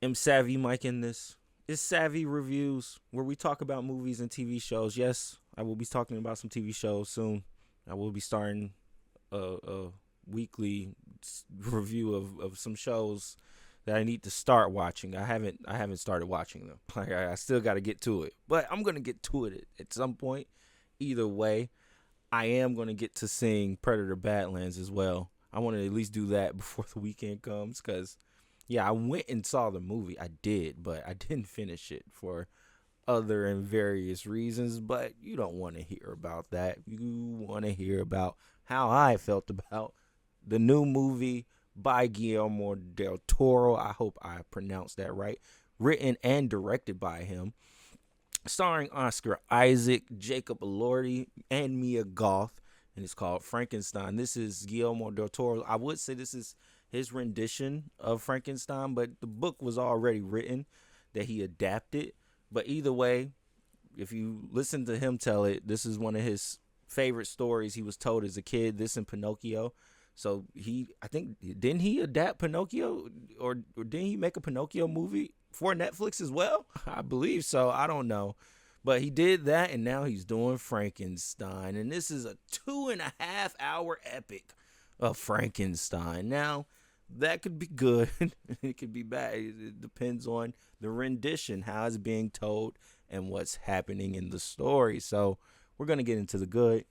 am Savvy Mike in this. It's Savvy Reviews, where we talk about movies and TV shows. Yes, I will be talking about some TV shows soon. I will be starting a weekly review of some shows that I need to start watching. I haven't started watching them. Like I still got to get to it, but I'm gonna get to it at some point. Either way, I am gonna get to seeing Predator Badlands as well. I want to at least do that before the weekend comes, because yeah, I went and saw the movie. I did, but I didn't finish it for other and various reasons. But you don't want to hear about that. You want to hear about how I felt about the new movie by Guillermo del Toro. I hope I pronounced that right. Written and directed by him. Starring Oscar Isaac, Jacob Elordi, and Mia Goth. And it's called Frankenstein. This is Guillermo del Toro. I would say this is his rendition of Frankenstein, but the book was already written that he adapted. But either way, if you listen to him tell it, this is one of his favorite stories he was told as a kid, this and Pinocchio. So didn't he adapt Pinocchio, or didn't he make a Pinocchio movie for Netflix as well? I believe so. I don't know. But he did that, and now he's doing Frankenstein. And this is a 2.5-hour epic of Frankenstein. Now, that could be good. It could be bad. It depends on the rendition, how it's being told, and what's happening in the story. So we're going to get into the good.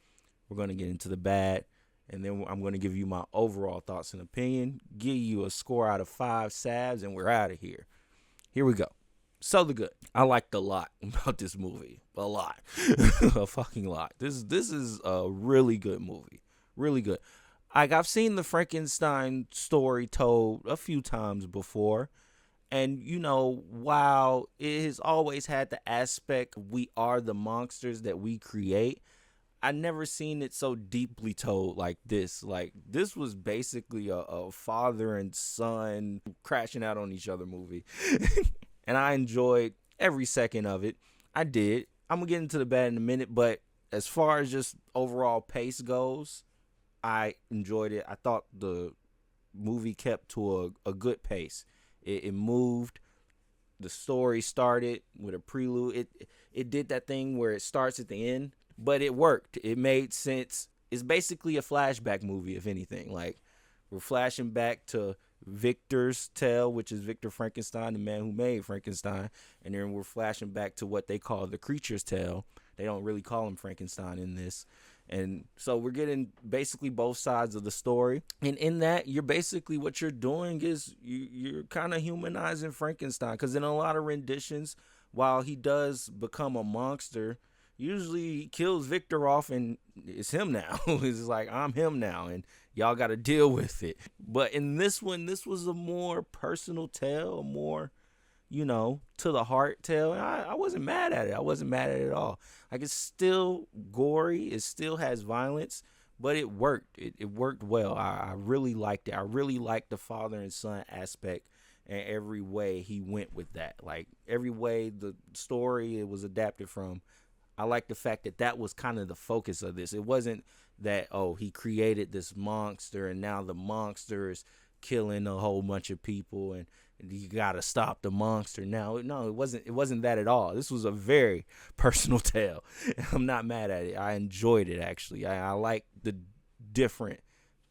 We're going to get into the bad. And then I'm going to give you my overall thoughts and opinion, give you a score out of 5 Savs, and we're out of here. Here we go. So the good. I liked a lot about this movie. A lot. A fucking lot. This is a really good movie. Really good. Like, I've seen the Frankenstein story told a few times before. And, while it has always had the aspect we are the monsters that we create, I never seen it so deeply told like this. Like, this was basically a father and son crashing out on each other movie. And I enjoyed every second of it. I did. I'm going to get into the bad in a minute, but as far as just overall pace goes, I enjoyed it. I thought the movie kept to a good pace. It moved. The story started with a prelude. It did that thing where it starts at the end, but it worked. It made sense. It's basically a flashback movie, if anything. Like, we're flashing back to Victor's tale, which is Victor Frankenstein, the man who made Frankenstein. And then we're flashing back to what they call the creature's tale. They don't really call him Frankenstein in this. And so we're getting basically both sides of the story. And in that, what you're doing is you're kind of humanizing Frankenstein. Because in a lot of renditions, while he does become a monster, usually he kills Victor off and it's him now. It's like, I'm him now, and y'all got to deal with it. But in this one, this was a more personal tale, a more, to the heart tale. And I wasn't mad at it. I wasn't mad at it at all. Like, it's still gory. It still has violence, but it worked. It worked well. I really liked it. I really liked the father and son aspect, and every way he went with that. Like, every way the story it was adapted from, I like the fact that was kind of the focus of this. It wasn't that, he created this monster and now the monster is killing a whole bunch of people and you got to stop the monster now. No, it wasn't that at all. This was a very personal tale. I'm not mad at it. I enjoyed it, actually. I like the different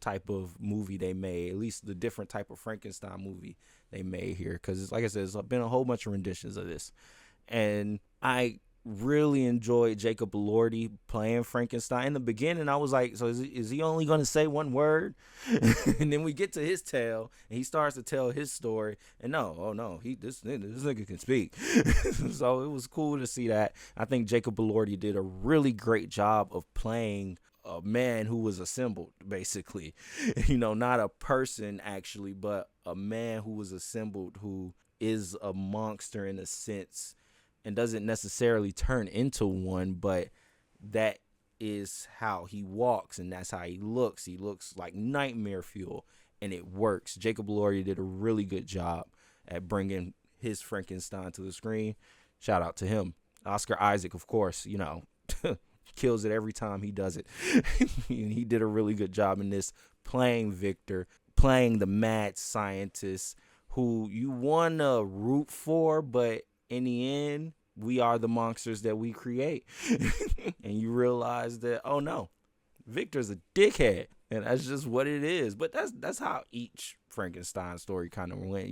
type of movie they made, at least the different type of Frankenstein movie they made here. Because, like I said, there's been a whole bunch of renditions of this. And I really enjoyed Jacob Elordi playing Frankenstein. In the beginning, I was like, so is he only going to say one word? And then we get to his tale, and he starts to tell his story. And this nigga can speak. So it was cool to see that. I think Jacob Elordi did a really great job of playing a man who was assembled, basically. Not a person, actually, but a man who was assembled, who is a monster in a sense, and doesn't necessarily turn into one, but that is how he walks, and that's how he looks. He looks like nightmare fuel, and it works. Jacob Elordi did a really good job at bringing his Frankenstein to the screen. Shout out to him. Oscar Isaac, of course, kills it every time he does it. He did a really good job in this, playing Victor, playing the mad scientist who you want to root for, but in the end, we are the monsters that we create. And you realize that, oh no, Victor's a dickhead, and that's just what it is. But that's how each Frankenstein story kind of went.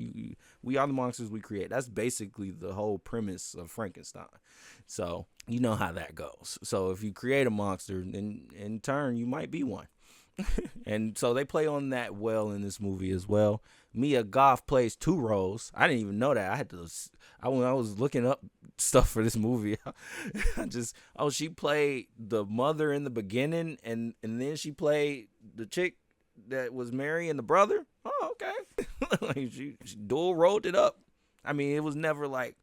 We are the monsters we create. That's basically the whole premise of Frankenstein. So you know how that goes. So if you create a monster, then in turn you might be one. And so they play on that well in this movie as well. Mia Goth plays two roles. I didn't even know that. When I was looking up stuff for this movie, she played the mother in the beginning, and then she played the chick that was Mary and the brother. Oh, okay. she dual rolled it up. I mean, it was never like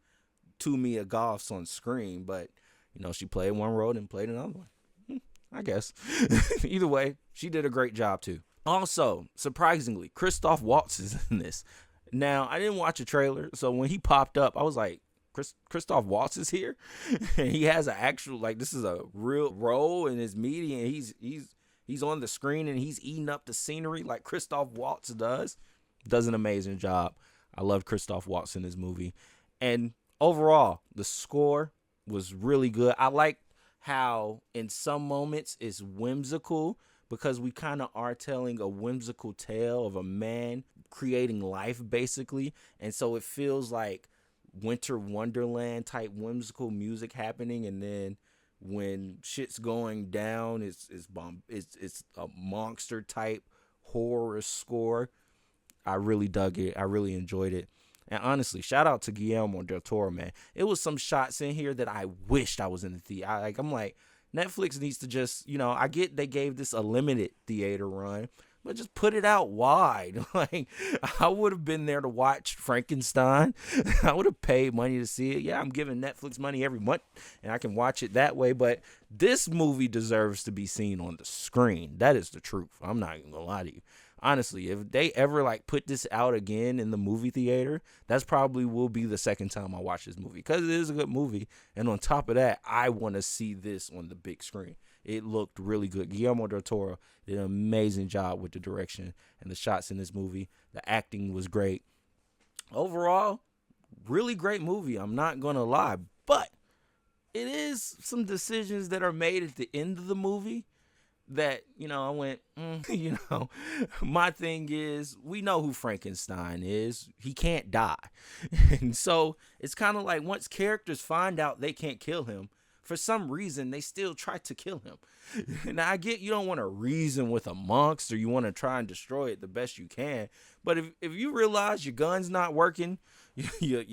two Mia Goths on screen, but she played one role and played another one. I guess. Either way, she did a great job too. Also, surprisingly, Christoph Waltz is in this. Now, I didn't watch a trailer, so when he popped up, I was like, Christoph Waltz is here? And he has an actual, this is a real role in his media, and he's on the screen, and he's eating up the scenery like Christoph Waltz does. Does an amazing job. I love Christoph Waltz in this movie. And overall, the score was really good. I like how in some moments it's whimsical, because we kind of are telling a whimsical tale of a man creating life, basically. And so it feels like Winter Wonderland type whimsical music happening, and then when shit's going down, it's a monster type horror score. I really dug it. I really enjoyed it. And honestly, shout out to Guillermo del Toro, man. It was some shots in here that I wished I was in the theater. I'm like, Netflix needs to just, I get they gave this a limited theater run, but just put it out wide. I would have been there to watch Frankenstein. I would have paid money to see it. Yeah, I'm giving Netflix money every month, and I can watch it that way. But this movie deserves to be seen on the screen. That is the truth. I'm not even gonna lie to you. Honestly, if they ever put this out again in the movie theater, that's probably will be the second time I watch this movie, because it is a good movie. And on top of that, I want to see this on the big screen. It looked really good. Guillermo del Toro did an amazing job with the direction and the shots in this movie. The acting was great. Overall, really great movie. I'm not going to lie. But it is some decisions that are made at the end of the movie that, I went, my thing is, we know who Frankenstein is. He can't die. And so it's kind of like, once characters find out they can't kill him, for some reason, they still try to kill him. Now, I get you don't want to reason with a monster. You want to try and destroy it the best you can. But if you realize your gun's not working, your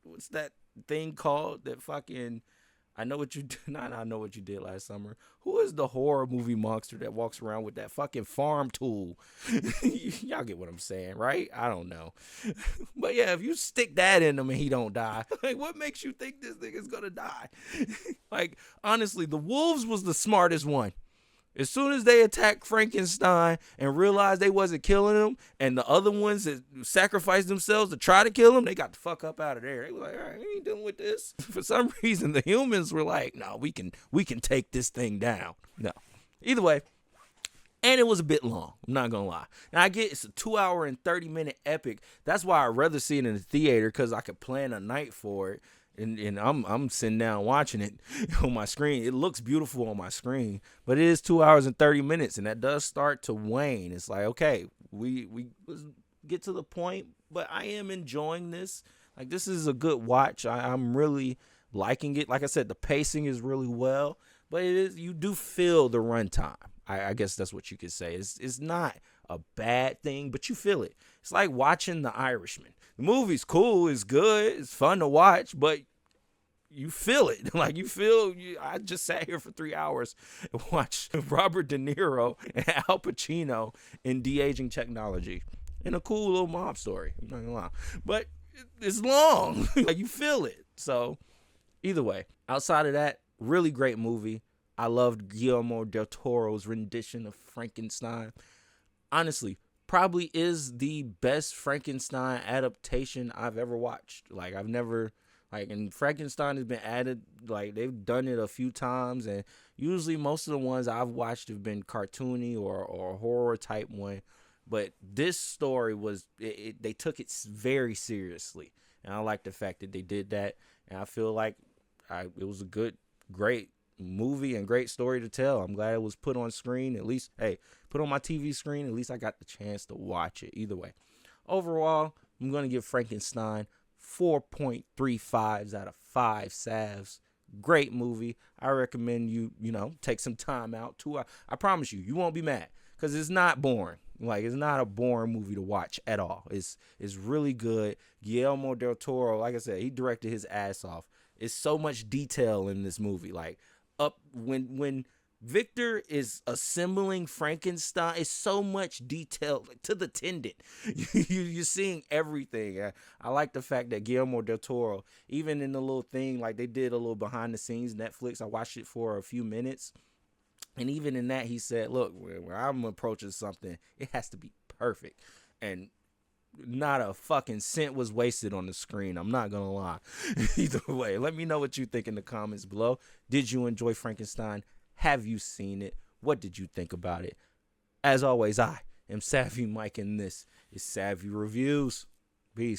what's that thing called that fucking... I know what you did. I know what you did last summer. Who is the horror movie monster that walks around with that fucking farm tool? Y'all get what I'm saying, right? I don't know. But yeah, if you stick that in him and he don't die, what makes you think this nigga's gonna die? Honestly, the wolves was the smartest one. As soon as they attacked Frankenstein and realized they wasn't killing him, and the other ones that sacrificed themselves to try to kill him, they got the fuck up out of there. They were like, all right, we ain't dealing with this. For some reason, the humans were like, no, we can take this thing down. No. Either way, and it was a bit long. I'm not going to lie. Now, I get it's a 2-hour and 30-minute epic. That's why I'd rather see it in the theater, because I could plan a night for it. And I'm sitting down watching it on my screen. It looks beautiful on my screen, but it is 2 hours and 30 minutes, and that does start to wane. It's like, okay, we get to the point, but I am enjoying this. This is a good watch. I'm really liking it. Like I said, the pacing is really well, but you do feel the runtime. I guess that's what you could say. It's not a bad thing, but you feel it. It's like watching The Irishman. The movie's cool, it's good, it's fun to watch, but you feel it. I just sat here for 3 hours and watched Robert De Niro and Al Pacino in de-aging technology in a cool little mob story. I'm not gonna lie. But it's long. You feel it. So either way, outside of that, really great movie. I loved Guillermo del Toro's rendition of Frankenstein. Honestly, probably is the best Frankenstein adaptation I've ever watched. And Frankenstein has been added, they've done it a few times, and usually most of the ones I've watched have been cartoony or horror type one. But this story they took it very seriously, and I like the fact that they did that. And I feel like it was a great movie and great story to tell. I'm glad it was put on screen. At least, hey, put on my TV screen. At least I got the chance to watch it. Either way, overall, I'm gonna give Frankenstein 4.35s out of 5 salves. Great movie. I recommend you take some time out. I promise you won't be mad because it's not boring. Like, it's not a boring movie to watch at all. It's really good. Guillermo del Toro, like I said, he directed his ass off. It's so much detail in this movie. Like, when Victor is assembling Frankenstein, it's so much detail, like, to the tendon. You're seeing everything. I like the fact that Guillermo del Toro, even in the little thing, like they did a little behind the scenes Netflix. I watched it for a few minutes. And even in that, he said, look, when I'm approaching something, it has to be perfect. And not a fucking cent was wasted on the screen. I'm not going to lie. Either way, let me know what you think in the comments below. Did you enjoy Frankenstein? Have you seen it? What did you think about it? As always, I am Savvy Mike, and this is Savvy Reviews. Peace.